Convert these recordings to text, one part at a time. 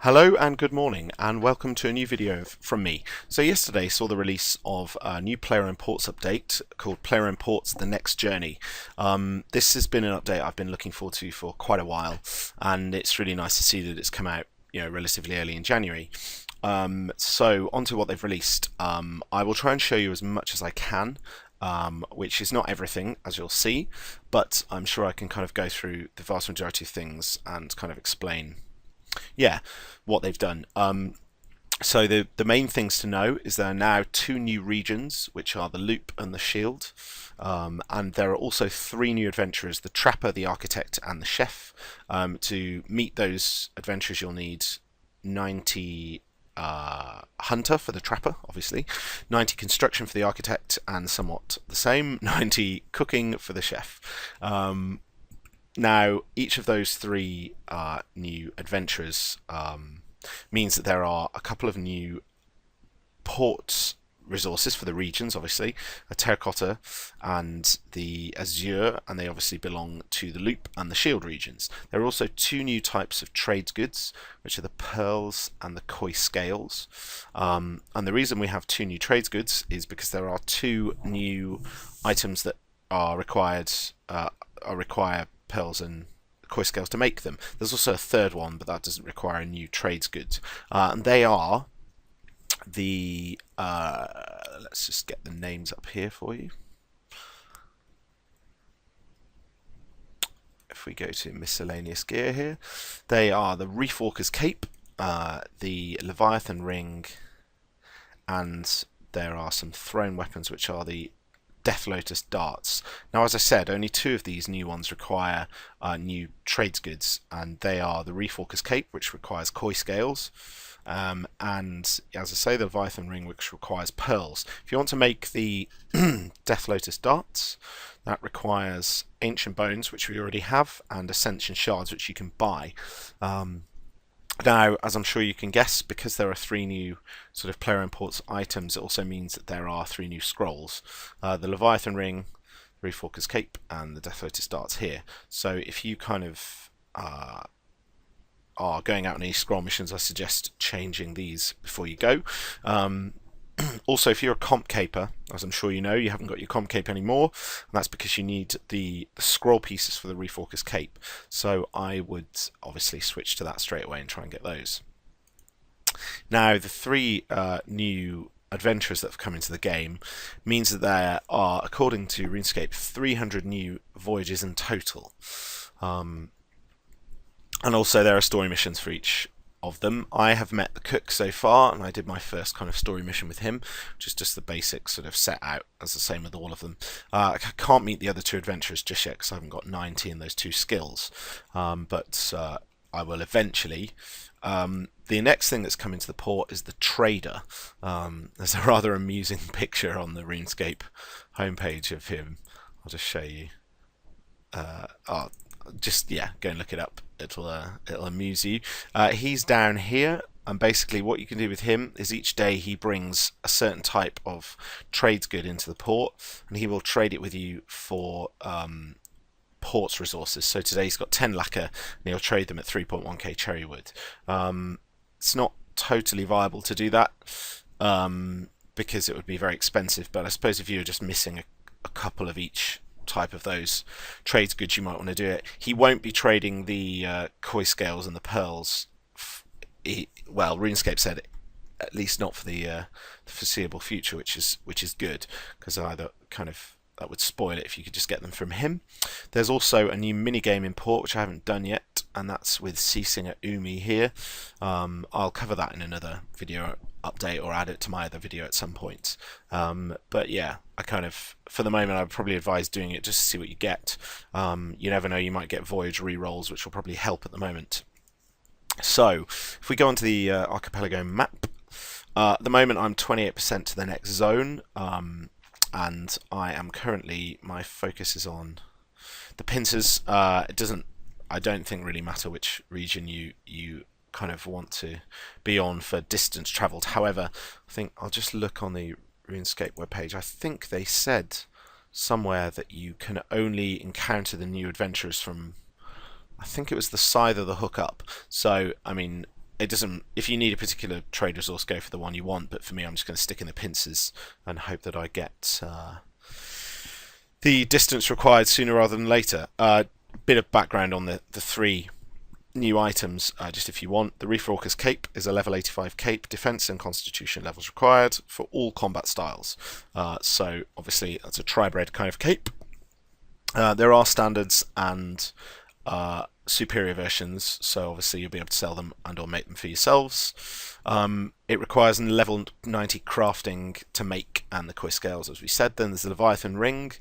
Hello and good morning, and welcome to a new video from me. So yesterday saw the release of a new player imports update called Player Imports The Next Journey. This has been an update I've been looking forward to for quite a while, and it's really nice to see that it's come out, relatively early in January. So onto what they've released. I will try and show you as much as I can, which is not everything, as you'll see, but I'm sure I can kind of go through the vast majority of things and kind of explain what they've done. So the main things to know is there are now two new regions, which are the Loop and the Shield, and there are also three new adventurers: the Trapper, the Architect, and the Chef. To meet those adventurers, you'll need 90 Hunter for the Trapper, obviously, 90 Construction for the Architect, and somewhat the same, 90 Cooking for the Chef. Now, each of those three new adventurers means that there are a couple of new port resources for the regions, obviously, a Terracotta and the Azure, and they obviously belong to the Loop and the Shield regions. There are also two new types of trades goods, which are the Pearls and the Koi Scales. And the reason we have two new trades goods is because there are two new items that are required, require pearls and koi scales to make them. There's also a third one, but that doesn't require a new trades good. And they are the let's just get the names up here for you. If we go to miscellaneous gear here, they are the Reef Walker's Cape, the Leviathan Ring, and there are some thrown weapons which are the Death Lotus darts. Now, as I said, only two of these new ones require new trades goods, and they are the Reef Walker's Cape, which requires koi scales, and as I say, the Leviathan Ring, which requires pearls. If you want to make the Death Lotus darts, that requires ancient bones, which we already have, and ascension shards, which you can buy. Now, as I'm sure you can guess, because there are three new sort of player imports items, it also means that there are three new scrolls. The Leviathan Ring, Reef Walker's Cape, and the Death Lotus darts here. So if you kind of are going out on any scroll missions, I suggest changing these before you go. Also, if you're a comp caper, as I'm sure you know, you haven't got your comp cape anymore, and that's because you need the scroll pieces for the Reef Walker's Cape. So I would obviously switch to that straight away and try and get those. Now, the three new adventurers that have come into the game means that there are, according to RuneScape, 300 new voyages in total. And also there are story missions for each of them. I have met the cook so far, and I did my first kind of story mission with him, which is just the basic sort of set out as the same with all of them. I can't meet the other two adventurers just yet because I haven't got 90 in those two skills, but I will eventually. The next thing that's come into the port is the trader. There's a rather amusing picture on the RuneScape homepage of him. I'll just show you. Go and look it up. It'll amuse you. He's down here, and basically what you can do with him is each day he brings a certain type of trades good into the port, and he will trade it with you for ports resources. So today he's got 10 lacquer, and he'll trade them at 3.1k cherry wood. It's not totally viable to do that because it would be very expensive, but I suppose if you're just missing a couple of each type of those trades goods, you might want to do it. He won't be trading the koi scales and the pearls. RuneScape said at least not for the foreseeable future, which is good, because either kind of that would spoil it if you could just get them from him. There's also a new mini game import which I haven't done yet, and that's with ceasing at Umi here. I'll cover that in another video update or add it to my other video at some point. But yeah, I kind of, for the moment, I would probably advise doing it just to see what you get. You never know, you might get voyage re-rolls, which will probably help at the moment. So, if we go onto the archipelago map, at the moment I'm 28% to the next zone, and I am currently, my focus is on the pincers. It doesn't, I don't think, really matter which region you kind of want to be on for distance travelled. However, I think I'll just look on the RuneScape webpage. I think they said somewhere that you can only encounter the new adventurers from, I think it was the side of the hook up. So, I mean, it doesn't. If you need a particular trade resource, go for the one you want. But for me, I'm just going to stick in the pincers and hope that I get the distance required sooner rather than later. Bit of background on the three new items, just if you want. The Reef Raucous Cape is a level 85 cape, defense and constitution levels required for all combat styles. So obviously that's a tri-bred kind of cape. There are standards and superior versions, so obviously you'll be able to sell them and or make them for yourselves. It requires a level 90 crafting to make and the quiz scales, as we said. Then there's the Leviathan Ring,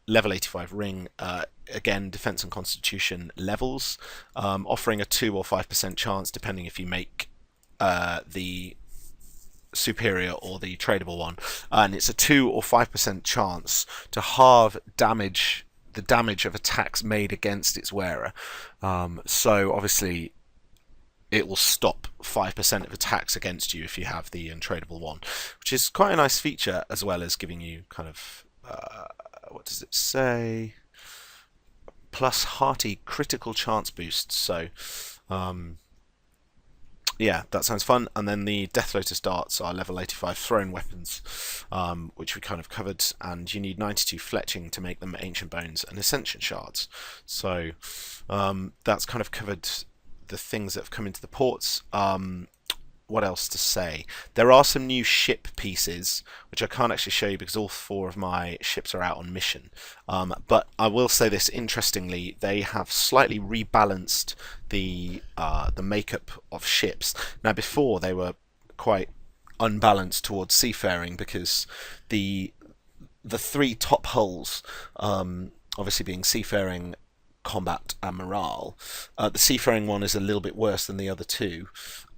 level 85 ring, again defense and constitution levels, offering a 2 or 5% chance depending if you make the superior or the tradable one, and it's a 2 or 5% chance to halve the damage of attacks made against its wearer. So obviously it will stop 5% of attacks against you if you have the untradable one, which is quite a nice feature, as well as giving you kind of what does it say? Plus hearty critical chance boost. So yeah, that sounds fun. And then the Death Lotus darts are level 85 thrown weapons, which we kind of covered, and you need 92 fletching to make them ancient bones and ascension shards. So that's kind of covered the things that have come into the ports. What else to say? There are some new ship pieces, which I can't actually show you because all 4 of my ships are out on mission. But I will say this, interestingly, they have slightly rebalanced the makeup of ships. Now before they were quite unbalanced towards seafaring, because the 3 top hulls, obviously being seafaring, combat and morale, the seafaring one is a little bit worse than the other 2.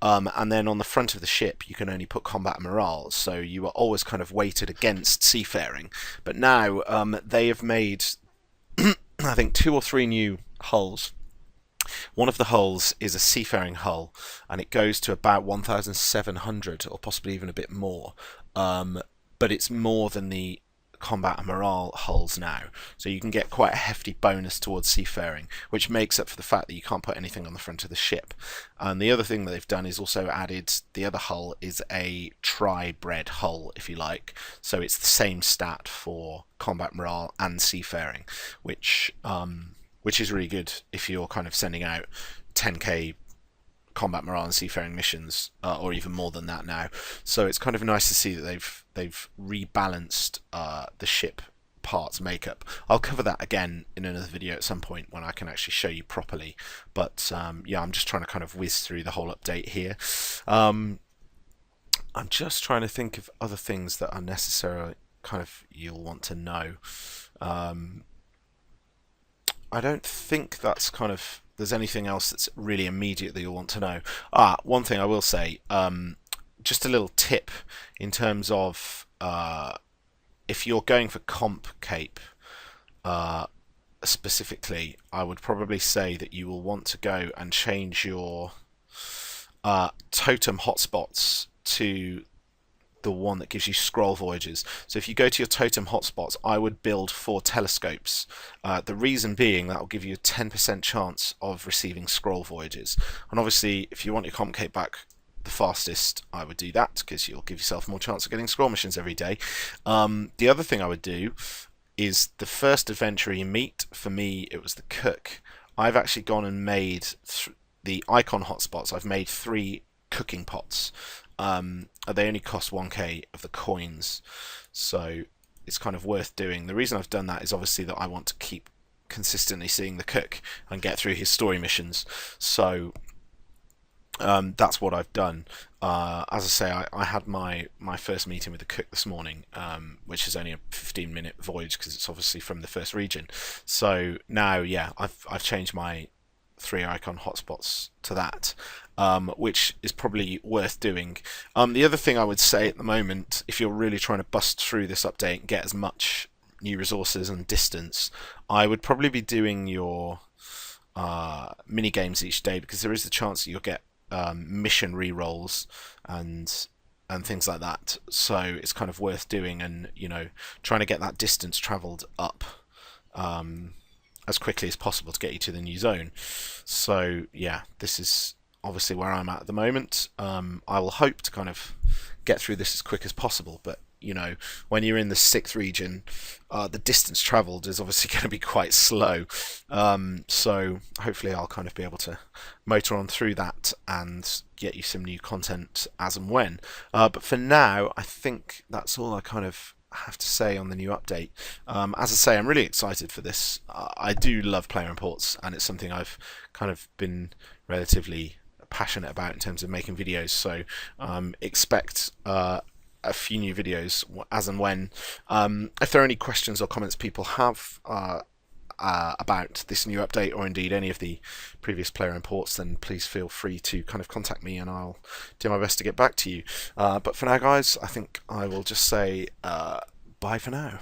And then on the front of the ship you can only put combat and morale, so you are always kind of weighted against seafaring. But now they have made I think 2 or 3 new hulls. One of the hulls is a seafaring hull, and it goes to about 1,700 or possibly even a bit more, but it's more than the combat and morale hulls now, so you can get quite a hefty bonus towards seafaring, which makes up for the fact that you can't put anything on the front of the ship. And the other thing that they've done is also added, the other hull is a tri-bred hull, if you like, so it's the same stat for combat morale and seafaring, which is really good if you're kind of sending out 10k combat morale and seafaring missions, or even more than that now. So it's kind of nice to see that they've rebalanced the ship parts makeup. I'll cover that again in another video at some point when I can actually show you properly. But yeah, I'm just trying to kind of whiz through the whole update here. I'm just trying to think of other things that are necessarily kind of you'll want to know. I don't think that's kind of there's anything else that's really immediate that you'll want to know. One thing I will say, just a little tip in terms of if you're going for comp cape specifically, I would probably say that you will want to go and change your totem hotspots to the one that gives you scroll voyages. So if you go to your totem hotspots, I would build 4 telescopes. The reason being that will give you a 10% chance of receiving scroll voyages. And obviously, if you want your comp cape back the fastest, I would do that, because you'll give yourself more chance of getting scroll missions every day. The other thing I would do is the first adventure you meet, for me, it was the cook. I've actually gone and made the icon hotspots. I've made 3 cooking pots. They only cost 1k of the coins, so it's kind of worth doing. The reason I've done that is obviously that I want to keep consistently seeing the cook and get through his story missions. So that's what I've done. As I say, I had my first meeting with the cook this morning, which is only a 15-minute voyage because it's obviously from the first region. So now, yeah, I've changed my 3 icon hotspots to that, which is probably worth doing. The other thing I would say at the moment, if you're really trying to bust through this update and get as much new resources and distance, I would probably be doing your mini games each day, because there is the chance that you'll get mission re-rolls and things like that. So it's kind of worth doing, and trying to get that distance travelled up as quickly as possible to get you to the new zone. So yeah, this is obviously where I'm at the moment. I will hope to kind of get through this as quick as possible, but when you're in the sixth region, the distance travelled is obviously going to be quite slow. So hopefully I'll kind of be able to motor on through that and get you some new content as and when. But for now, I think that's all I kind of have to say on the new update. As I say, I'm really excited for this. I do love player reports, and it's something I've kind of been relatively passionate about in terms of making videos. So expect a few new videos as and when. If there are any questions or comments people have about this new update, or indeed any of the previous player imports, then please feel free to kind of contact me and I'll do my best to get back to you. But for now, guys, I think I will just say bye for now.